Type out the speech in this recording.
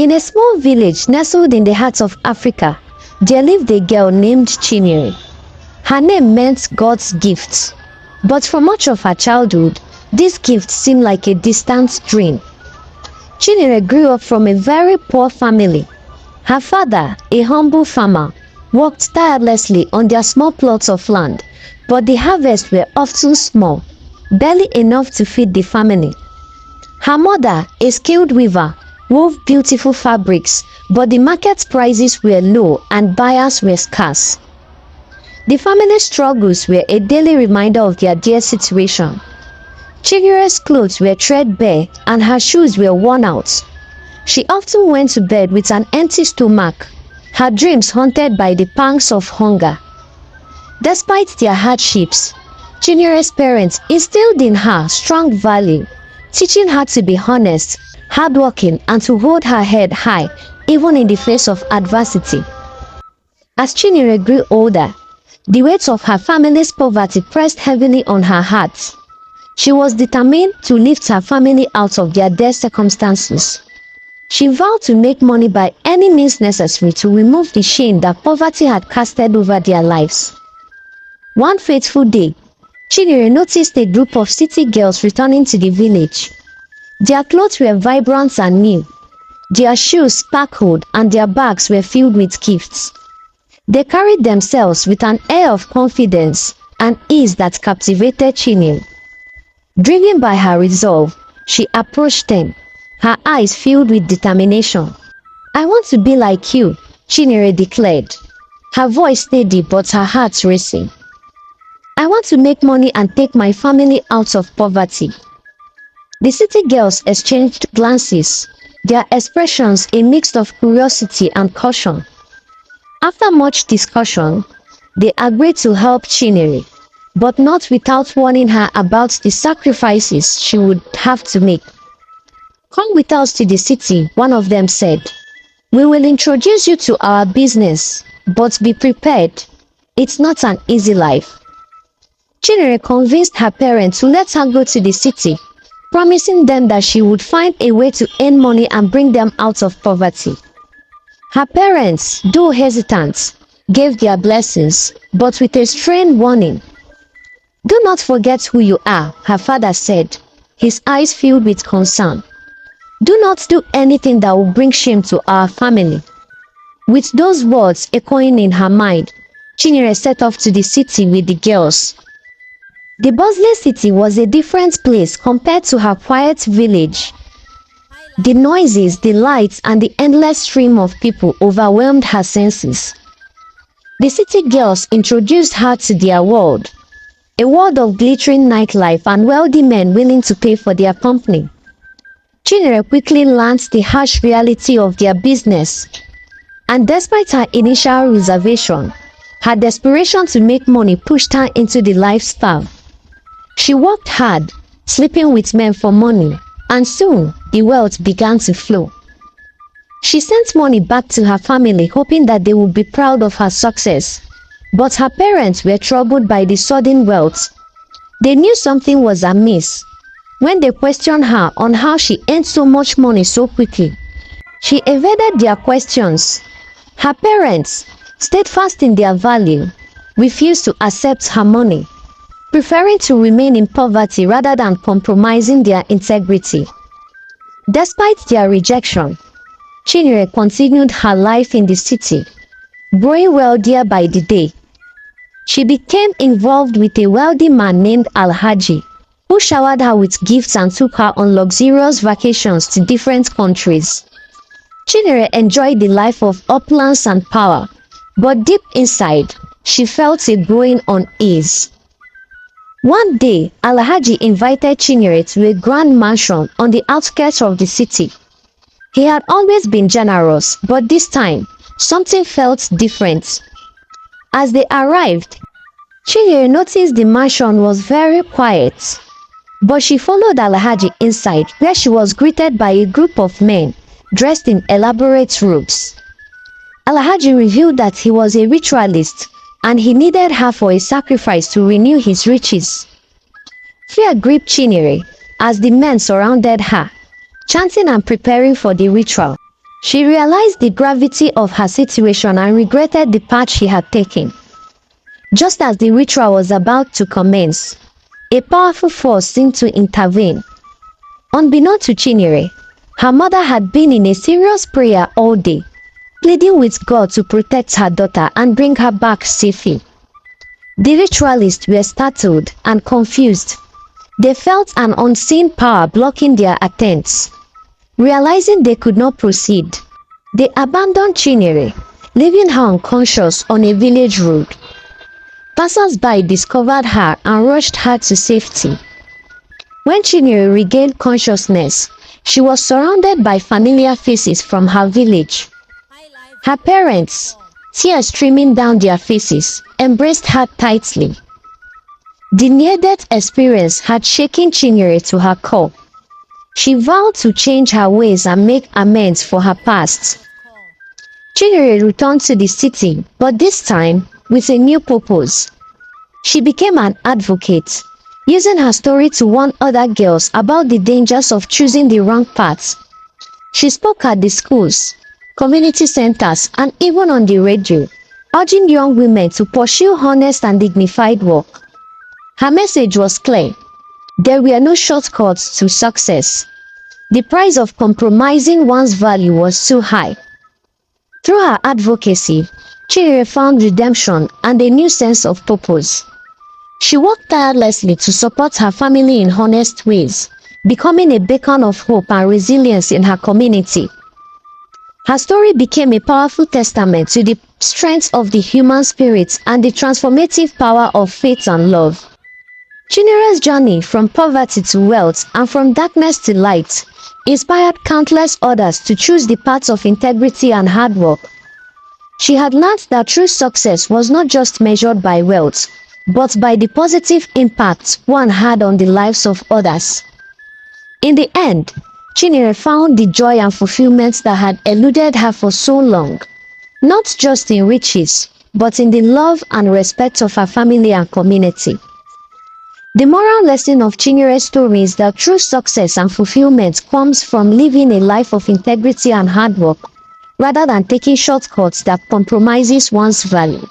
In a small village nestled in the heart of Africa, there lived a girl named Chinyere. Her name meant God's gift, but for much of her childhood, this gift seemed like a distant dream. Chinyere grew up from a very poor family. Her father, a humble farmer, worked tirelessly on their small plots of land, but the harvests were often small, barely enough to feed the family. Her mother, a skilled weaver, wove beautiful fabrics, but the market prices were low and buyers were scarce. The family's struggles were a daily reminder of their dear situation. Chinyere's clothes were threadbare and her shoes were worn out. She often went to bed with an empty stomach, her dreams haunted by the pangs of hunger. Despite their hardships, Chinyere's parents instilled in her strong value, teaching her to be honest, hardworking, and to hold her head high even in the face of adversity. As Chinyere grew older, the weight of her family's poverty pressed heavily on her heart. She was determined to lift her family out of their dire circumstances. She vowed to make money by any means necessary to remove the shame that poverty had casted over their lives. One fateful day, Chinyere noticed a group of city girls returning to the village. Their clothes were vibrant and new. Their shoes sparkled and their bags were filled with gifts. They carried themselves with an air of confidence and ease that captivated Chinyere. Driven by her resolve, she approached them, her eyes filled with determination. "I want to be like you," Chinyere declared, her voice steady but her heart racing. "I want to make money and take my family out of poverty." The city girls exchanged glances, their expressions a mix of curiosity and caution. After much discussion, they agreed to help Chinyere, but not without warning her about the sacrifices she would have to make. "Come with us to the city," one of them said. "We will introduce you to our business, but be prepared. It's not an easy life." Chinyere convinced her parents to let her go to the city, promising them that she would find a way to earn money and bring them out of poverty. Her parents, though hesitant, gave their blessings, but with a stern warning. "Do not forget who you are," her father said, his eyes filled with concern. "Do not do anything that will bring shame to our family." With those words echoing in her mind, Chinyere set off to the city with the girls. The bustling city was a different place compared to her quiet village. The noises, the lights, and the endless stream of people overwhelmed her senses. The city girls introduced her to their world, a world of glittering nightlife and wealthy men willing to pay for their company. Chinyere quickly learned the harsh reality of their business, and despite her initial reservation, her desperation to make money pushed her into the lifestyle. She worked hard, sleeping with men for money, and soon the wealth began to flow. She sent money back to her family, hoping that they would be proud of her success. But her parents were troubled by the sudden wealth. They knew something was amiss when they questioned her on how she earned so much money so quickly. She evaded their questions. Her parents, steadfast in their value, refused to accept her money, preferring to remain in poverty rather than compromising their integrity. Despite their rejection, Chinyere continued her life in the city, growing wealthier by the day. She became involved with a wealthy man named Alhaji, who showered her with gifts and took her on luxurious vacations to different countries. Chinyere enjoyed the life of opulence and power, but deep inside, she felt a growing unease. One day, Alhaji invited Chinyere to a grand mansion on the outskirts of the city. He had always been generous, but this time, something felt different. As they arrived, Chinyere noticed the mansion was very quiet, but she followed Alhaji inside, where she was greeted by a group of men dressed in elaborate robes. Alhaji revealed that he was a ritualist and he needed her for a sacrifice to renew his riches. Fear gripped Chinyere as the men surrounded her, chanting and preparing for the ritual. She realized the gravity of her situation and regretted the path she had taken. Just as the ritual was about to commence, a powerful force seemed to intervene. Unbeknown to Chinyere, her mother had been in a serious prayer all day, pleading with God to protect her daughter and bring her back safely. The ritualists were startled and confused. They felt an unseen power blocking their attempts. Realizing they could not proceed, they abandoned Chinyere, leaving her unconscious on a village road. Passers-by discovered her and rushed her to safety. When Chinyere regained consciousness, she was surrounded by familiar faces from her village. Her parents, tears streaming down their faces, embraced her tightly. The near-death experience had shaken Chinyere to her core. She vowed to change her ways and make amends for her past. Chinyere returned to the city, but this time with a new purpose. She became an advocate, using her story to warn other girls about the dangers of choosing the wrong path. She spoke at the schools, community centers, and even on the radio, urging young women to pursue honest and dignified work. Her message was clear. There were no shortcuts to success. The price of compromising one's value was too high. Through her advocacy, Chinyere found redemption and a new sense of purpose. She worked tirelessly to support her family in honest ways, becoming a beacon of hope and resilience in her community. Her story became a powerful testament to the strength of the human spirit and the transformative power of faith and love. Chinyere's journey from poverty to wealth and from darkness to light inspired countless others to choose the paths of integrity and hard work. She had learned that true success was not just measured by wealth, but by the positive impact one had on the lives of others. In the end, Chinyere found the joy and fulfillment that had eluded her for so long, not just in riches, but in the love and respect of her family and community. The moral lesson of Chinyere's story is that true success and fulfillment comes from living a life of integrity and hard work, rather than taking shortcuts that compromises one's value.